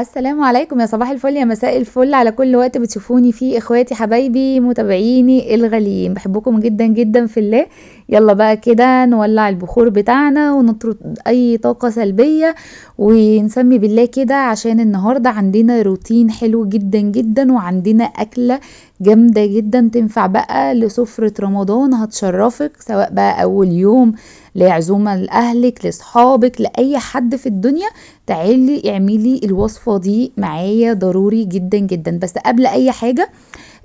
السلام عليكم، يا صباح الفل يا مساء الفل على كل وقت بتشوفوني فيه، اخواتي حبايبي متابعيني الغاليين، بحبكم جدا جدا في الله. يلا بقى كده نولع البخور بتاعنا ونطرد اي طاقة سلبية ونسمي بالله كده، عشان النهاردة عندنا روتين حلو جدا جدا وعندنا اكلة جامدة جدا تنفع بقى لسفرة رمضان، هتشرفك سواء بقى اول يوم لعزومة لأهلك لصحابك لأي حد في الدنيا. تعالي اعملي الوصفة دي معايا ضروري جدا جدا. بس قبل اي حاجة،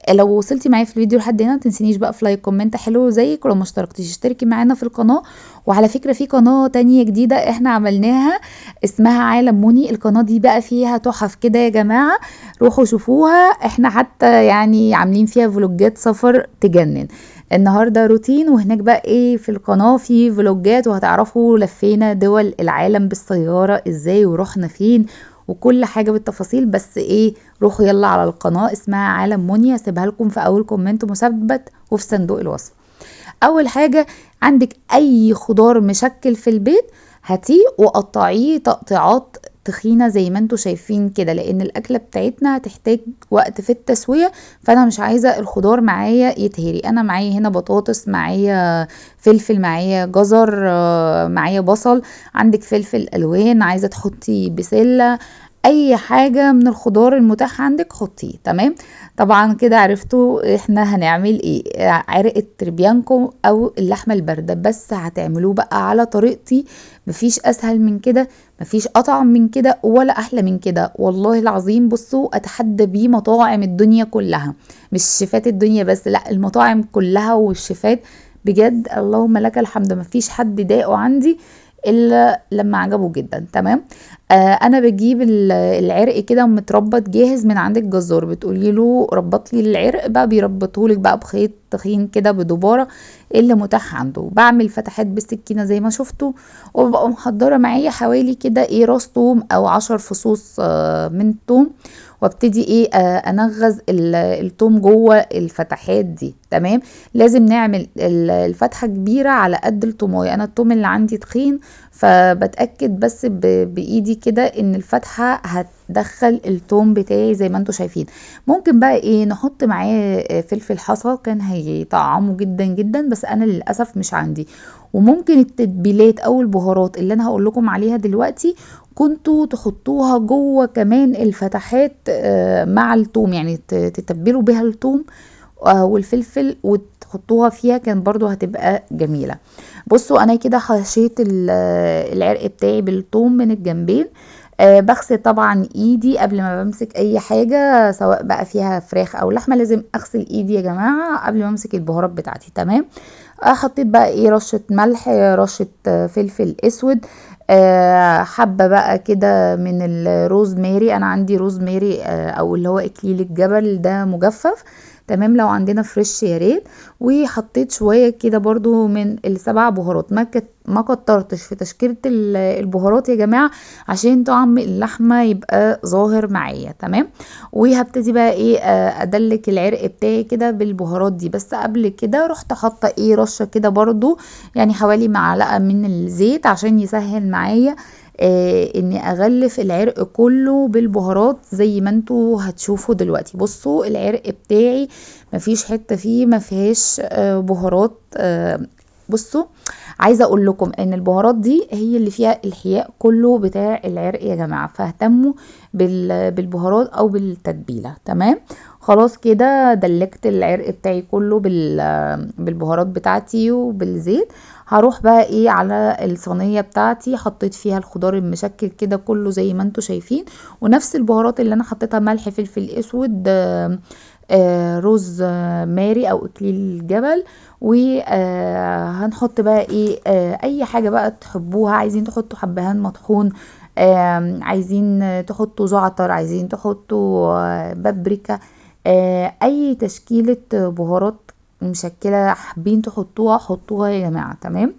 لو وصلتي معايا في الفيديو لحد هنا متنسينيش بقى في لايك كومنت حلو زيك، ولو ما اشتركتيش اشتركي معانا في القناة. وعلى فكرة في قناة تانية جديدة احنا عملناها اسمها عالم موني، القناة دي بقى فيها تحف كده يا جماعة، روحوا شوفوها. احنا حتى يعني عاملين فيها فلوجات سفر تجنن. النهاردة روتين، وهناك بقى ايه في القناة في فلوجات، وهتعرفوا لفينا دول العالم بالسيارة ازاي ورحنا فين وكل حاجة بالتفاصيل. بس ايه، روحوا يلا على القناة اسمها عالم مونيا، هسيبها لكم في اول كومنت مثبت وفي صندوق الوصف. اول حاجة، عندك اي خضار مشكل في البيت هاتيه وقطعيه تقطيعات تخينة زي ما انتوا شايفين كده، لان الاكلة بتاعتنا هتحتاج وقت في التسوية، فانا مش عايزة الخضار معايا يتهري. انا معايا هنا بطاطس، معايا فلفل، معايا جزر، معايا بصل، عندك فلفل الوان، عايزة تحطي بسلة، اي حاجة من الخضار المتاح عندك حطيه. تمام، طبعا كده عرفتوا احنا هنعمل ايه. عرق التربيانكو او اللحمة الباردة، بس هتعملوه بقى على طريقتي، مفيش اسهل من كده، مفيش اطعم من كده ولا احلى من كده والله العظيم. بصوا اتحدى بيه مطاعم الدنيا كلها، مش شيفات الدنيا بس، لا المطاعم كلها والشيفات. بجد اللهم لك الحمد، مفيش حد ضايقه عندي الا لما عجبه جدا. تمام، انا بجيب العرق كده متربط جاهز من عند الجزار، بتقولي له ربط لي العرق بقى، بيربطه لك بقى بخيط تخين كده بدبارة اللي متاح عنده. بعمل فتحات بالسكينة زي ما شفتوا، وببقى محضرة معايا حوالي كده ايه راس توم او 10 فصوص من توم، وابتدي ايه انغز التوم جوه الفتحات دي. تمام، لازم نعمل الفتحة كبيرة على قد التومية، انا التوم اللي عندي تخين، فبتأكد بس بإيدي كده ان الفتحة هتدخل التوم بتاعي زي ما انتوا شايفين. ممكن بقى ايه نحط معاه فلفل حصى، كان هيطعمه جدا جدا، بس انا للأسف مش عندي. وممكن التتبيلات او البهارات اللي انا هقول لكم عليها دلوقتي كنتوا تحطوها جوه كمان الفتحات مع التوم، يعني تتبلوا بيها التوم والفلفل وتحطوها فيها، كان برضو هتبقى جميلة. بصوا انا كده حشيت العرق بتاعي بالثوم من الجنبين. بغسل طبعا ايدي قبل ما بمسك اي حاجة سواء بقى فيها فراخ او لحمة، لازم اغسل ايدي يا جماعة قبل ما امسك البهارات بتاعتي. تمام، حطيت بقى ايه رشة ملح، رشة فلفل اسود، حبة بقى كده من الروز ماري، انا عندي روز ماري او اللي هو اكليل الجبل ده مجفف. تمام، لو عندنا فريش يا ريت. وحطيت شوية كده برضو من ال7 بهارات، ما كترتش في تشكيلة البهارات يا جماعة عشان طعم اللحمة يبقى ظاهر معايا. تمام، وهبتدي بقى ايه ادلك العرق بتاعي كده بالبهارات دي. بس قبل كده رحت حاطة ايه رشة كده برضو، يعني حوالي معلقة من الزيت عشان يسهل معايا اني اغلف العرق كله بالبهارات زي ما انتوا هتشوفوا دلوقتي. بصوا العرق بتاعي مفيش حتة فيه ما فيهاش بهارات. بصوا، عايزة اقول لكم ان البهارات دي هي اللي فيها الحياء كله بتاع العرق يا جماعة، فاهتموا بالبهارات او بالتتبيلة. تمام، خلاص كده دلكت العرق بتاعي كله بالبهارات بتاعتي وبالزيت. هروح بقى ايه على الصينية بتاعتي، حطيت فيها الخضار المشكل كده كله زي ما انتوا شايفين، ونفس البهارات اللي انا حطيتها ملح فلفل اسود روز ماري او اكليل الجبل. وهنحط بقى ايه اي حاجة بقى تحبوها، عايزين تحطوا حبهان مطحون، عايزين تحطوا زعتر، عايزين تحطوا بابريكا، اي تشكيلة بهارات مشكلة حابين تحطوها حطوها يا جماعة. تمام،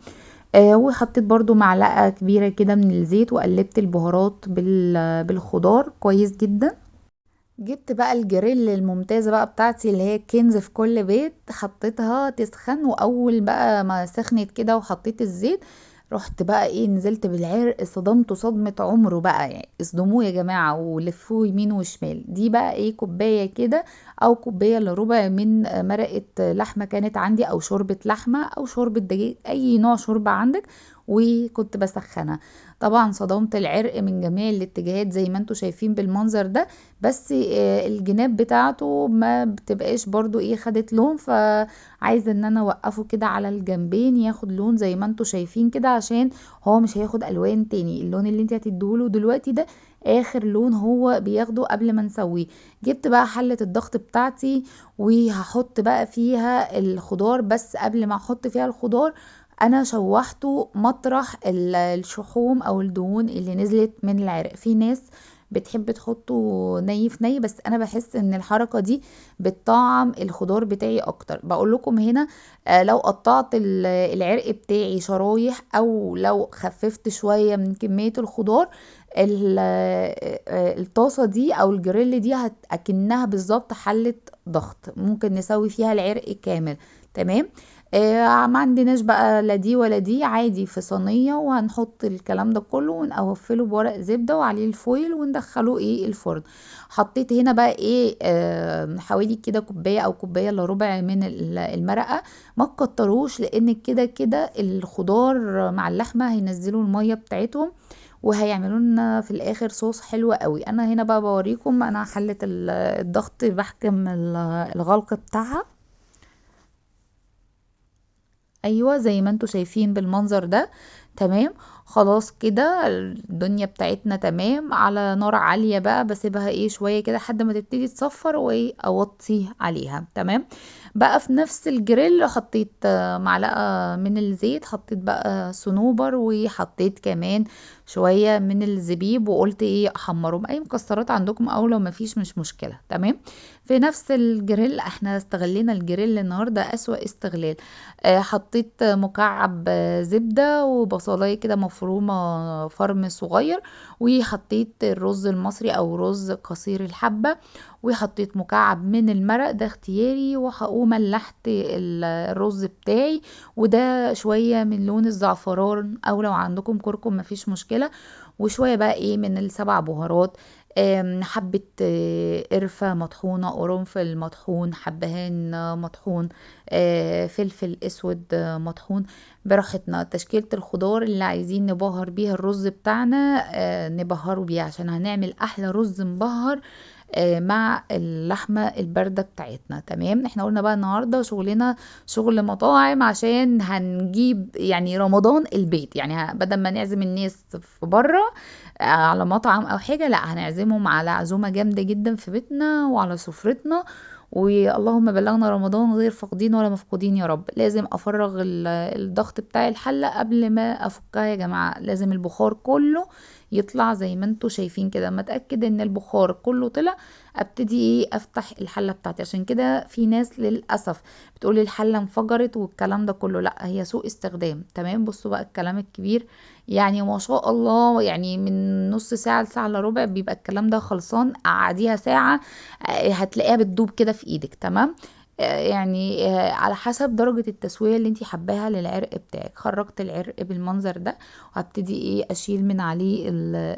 وحطيت برضو معلقة كبيرة كده من الزيت وقلبت البهارات بالخضار كويس جدا. جبت بقى الجريل الممتازة بقى بتاعتي اللي هي كنز في كل بيت، حطيتها تسخن، واول بقى ما سخنت كده وحطيت الزيت رحت بقى ايه، نزلت بالعرق، صدمته صدمة عمره بقى، يعني اصدموه يا جماعة ولفوه يمين وشمال. دي بقى ايه، كوباية كده او كوباية الا ربع من مرقة لحمة كانت عندي، او شوربة لحمة او شوربة دجاج، اي نوع شوربة عندك، وكنت بسخنها. طبعا صدمت العرق من جميع الاتجاهات زي ما انتوا شايفين بالمنظر ده. بس الجناب بتاعته ما بتبقاش برضو ايه، خدت لون، فعايزه ان انا اوقفه كده على الجنبين ياخد لون زي ما انتوا شايفين كده، عشان هو مش هياخد الوان تاني. اللون اللي انت هتديهوله دلوقتي ده اخر لون هو بياخده قبل ما نسويه. جبت بقى حلة الضغط بتاعتي، وهحط بقى فيها الخضار. بس قبل ما احط فيها الخضار انا شوحته مطرح الشحوم او الدهون اللي نزلت من العرق. في ناس بتحب تحطه ني في ني، بس انا بحس ان الحركة دي بتطعم الخضار بتاعي اكتر. بقول لكم هنا لو قطعت العرق بتاعي شرايح، او لو خففت شوية من كمية الخضار، الطاسة دي او الجريل دي اكنها بالظبط حلة ضغط، ممكن نسوي فيها العرق كامل. تمام. ما عندناش بقى لا دي ولا دي، عادي في صينية، وهنحط الكلام ده كله ونقفله بورق زبدة وعليه الفويل وندخله ايه الفرن. حطيت هنا بقى ايه حوالي كده كوباية او كوباية الا ربع من المرقة. ما تكتروش، لان كده كده الخضار مع اللحمة هينزلوا المية بتاعتهم، وهيعملوا لنا في الاخر صوص حلو قوي. انا هنا بقى بوريكم انا حلة الضغط بحكم الغلق بتاعها. ايوه زي ما انتوا شايفين بالمنظر ده. تمام. خلاص كده الدنيا بتاعتنا تمام. على نار عالية بقى بسيبها ايه شوية كده لحد ما تبتدي تصفر، وايه اوطي عليها. تمام. بقى في نفس الجريل حطيت معلقة من الزيت، حطيت بقى صنوبر، وحطيت كمان شوية من الزبيب، وقلت ايه احمرهم. اي مكسرات عندكم، او لو مفيش مش مشكلة. تمام. في نفس الجريل احنا استغلينا الجريل النهاردة اسوأ استغلال. حطيت مكعب زبدة وبصلاية كده مفرومة فرم صغير، وحطيت الرز المصري او رز قصير الحبة، وحطيت مكعب من المرق ده اختياري، وملحت الرز بتاعي، وده شوية من لون الزعفران، او لو عندكم كركم مفيش مشكلة، وشوية بقى ايه من السبع بهارات. حبة قرفة مطحونة، قرنفل مطحون، حبهان مطحون، فلفل اسود مطحون. براحتنا. تشكيلة الخضار اللي عايزين نبهر بيها الرز بتاعنا نبهره بيها، عشان هنعمل احلى رز مبهر مع اللحمة الباردة بتاعتنا. تمام. احنا قلنا بقى النهاردة شغلنا شغل مطاعم، عشان هنجيب يعني رمضان البيت، يعني بدل ما نعزم الناس في بره على مطعم او حاجة، لا هنعزمهم على عزومة جامدة جدا في بيتنا وعلى سفرتنا. واللهم بلغنا رمضان غير فاقدين ولا مفقودين يا رب. لازم افرغ الضغط بتاع الحلة قبل ما افكها يا جماعة. لازم البخار كله يطلع زي ما انتوا شايفين كده. اما اتاكد ان البخار كله طلع، ابتدي ايه افتح الحله بتاعتي. عشان كده في ناس للاسف بتقولي الحله انفجرت والكلام ده كله، لا هي سوء استخدام. تمام. بصوا بقى الكلام الكبير، يعني ما شاء الله، يعني من نص ساعه لساعه الا ربع بيبقى الكلام ده خلصان. قعديها ساعه هتلاقيها بتدوب كده في ايدك. تمام. يعني على حسب درجة التسوية اللي انتي حباها للعرق بتاعك. خرجت العرق بالمنظر ده، وهبتدي ايه اشيل من عليه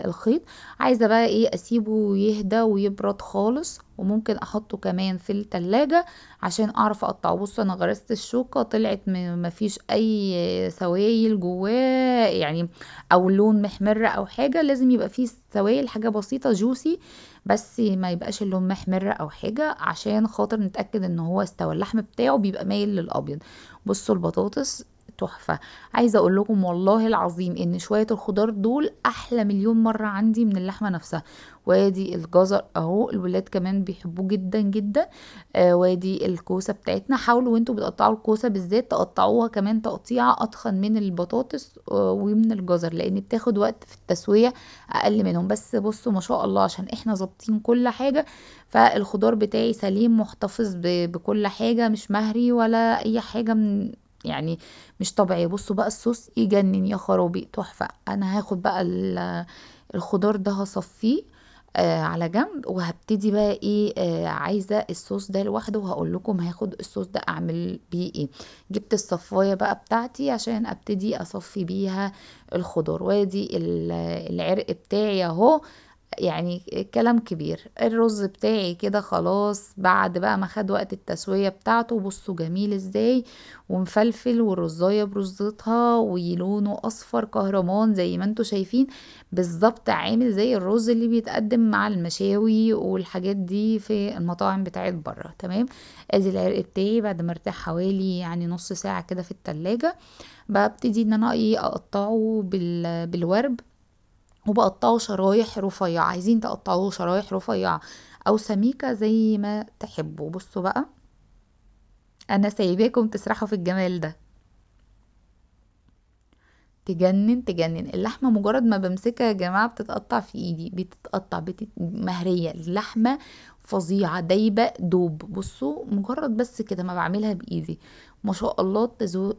الخيط. عايزة بقى ايه اسيبه يهدى ويبرد خالص، وممكن احطه كمان في التلاجة عشان اعرف اقطعه. بص انا غرست الشوكة طلعت مفيش اي سوائل جواه يعني، او لون محمر او حاجة. لازم يبقى فيه سوائل، حاجة بسيطة جوسي، بس ما يبقاش اللون محمر او حاجة، عشان خاطر نتأكد ان هو استوى. اللحم بتاعه بيبقى مايل للابيض. بصوا البطاطس تحفة. عايزة اقول لكم والله العظيم ان شوية الخضار دول احلى مليون مرة عندي من اللحمة نفسها. وادي الجزر اهو، الولاد كمان بيحبوه جدا جدا. وادي الكوسة بتاعتنا. حاولوا وانتوا بتقطعوا الكوسة بالذات تقطعوها كمان تقطيعة اتخن من البطاطس ومن الجزر، لان بتاخد وقت في التسوية اقل منهم. بس بصوا ما شاء الله، عشان احنا ظابطين كل حاجة، فالخضار بتاعي سليم محتفظ بكل حاجة، مش مهري ولا اي حاجة من يعني مش طبيعي. بصوا بقى الصوص يجنن يا خرابي، تحفة. انا هاخد بقى الخضار ده هصفيه على جنب. وهبتدي بقى ايه، عايزه الصوص ده لوحده، وهقول لكم هاخد الصوص ده اعمل بيه ايه. جبت الصفايه بقى بتاعتي عشان ابتدي اصفي بيها الخضار، وادي العرق بتاعي اهو. يعني كلام كبير. الرز بتاعي كده خلاص بعد بقى ما خد وقت التسوية بتاعته، بصوا جميل ازاي ومفلفل، والرزاية برزتها ولونه اصفر كهرمان زي ما انتوا شايفين بالظبط، عامل زي الرز اللي بيتقدم مع المشاوي والحاجات دي في المطاعم بتاعت بره. تمام. ادي العرق بتاعي بعد ما ارتاح حوالي يعني نص ساعة كده في التلاجة، ببتدي ان انا ايه اقطعه بالورب، وبقطعه شرايح رفيعة. عايزين تقطعوه شرايح رفيعة او سميكة زي ما تحبوا. بصوا بقى انا سايباكم تسرحوا في الجمال ده. تجنن تجنن اللحمة، مجرد ما بمسكها يا جماعة بتتقطع في ايدي، بتتقطع مهرية اللحمة، فظيعة دايبة دوب. بصوا مجرد بس كده ما بعملها بايدي، ما شاء الله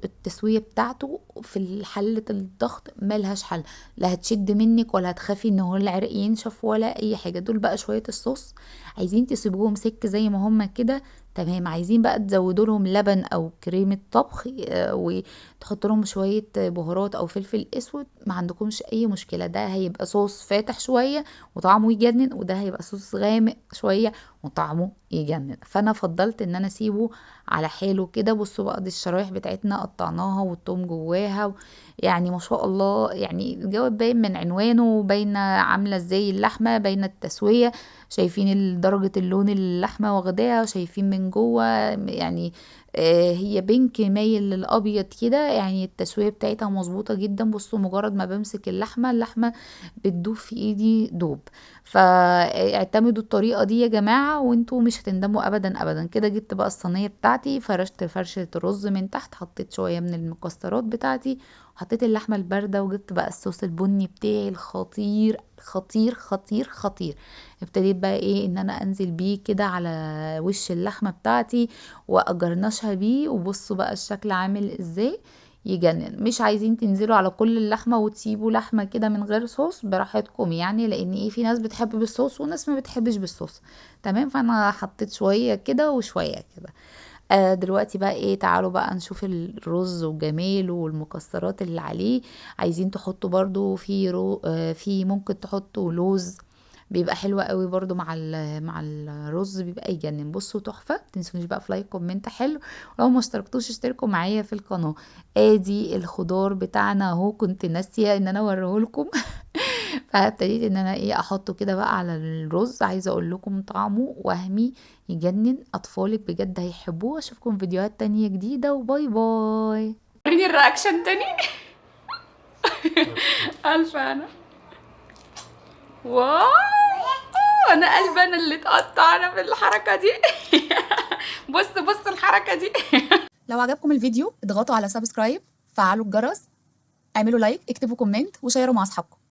التسوية بتاعته في حلة الضغط ملهاش حل. لا هتشد منك ولا هتخافي ان هو العرق ينشف ولا اي حاجة. دول بقى شوية الصوص، عايزين تسيبوهم سك زي ما هما كده تمام. عايزين بقى تزودوا لهم لبن او كريمة طبخ، تحط لهم شوية بهارات او فلفل اسود، ما عندكمش اي مشكلة. ده هيبقى صوص فاتح شوية وطعمه يجنن، وده هيبقى صوص غامق شوية وطعمه يجنن. فانا فضلت ان انا اسيبه على حاله كده. بصوا بقى دي الشرايح بتاعتنا قطعناها والثوم جواها يعني ما شاء الله. يعني الجواب باين من عنوانه، باينه عامله ازاي اللحمه، باينه التسويه. شايفين درجه اللون اللحمه واخداها، شايفين من جوه يعني هي بينك مايل للابيض كده. يعني التسويه بتاعتها مظبوطه جدا. بصوا مجرد ما بمسك اللحمه بتدوب في ايدي دوب. فاعتمدوا الطريقه دي يا جماعه وانتوا مش هتندموا ابدا ابدا. كده جبت بقى الصينيه بتاعتي، فرشت فرشه الرز من تحت، حطيت شويه من المكسرات بتاعتي، حطيت اللحمه البارده، وجبت بقى الصوص البني بتاعي الخطير خطير خطير خطير. ابتديت بقى ايه ان انا انزل بيه كده على وش اللحمه بتاعتي واجرنشها بيه. وبصوا بقى الشكل عامل ازاي، يجنن. مش عايزين تنزلوا على كل اللحمه وتسيبوا لحمه كده من غير صوص، براحتكم يعني، لان ايه في ناس بتحب بالصوص وناس ما بتحبش بالصوص. تمام. فانا حطيت شويه كده وشويه كده. دلوقتي بقى ايه، تعالوا بقى نشوف الرز وجماله والمكسرات اللي عليه. عايزين تحطوا برضو في في ممكن تحطوا لوز، بيبقى حلو قوي برضو مع الرز بيبقى يجنن. بصوا تحفه. متنسونيش بقى في لايك كومنت حلو، ولو ما اشتركتوش اشتركوا معايا في القناه. ادي الخضار بتاعنا اهو، كنت ناسيه ان انا اوريهولكم. فابتديت ان انا ايه احطه كده بقى على الرز. عايزه اقول لكم طعمه وهمي يجنن، اطفالك بجد هيحبوه. اشوفكم فيديوهات تانية جديدة، وباي باي. وريني الرياكشن تاني. ألف أنا. واو، أنا قلبي أنا اللي اتقطع أنا في الحركة دي. بص بص الحركة دي. لو عجبكم الفيديو اضغطوا على سبسكرايب، فعلوا الجرس، اعملوا لايك، اكتبوا كومنت، وشيروا مع اصحابكم.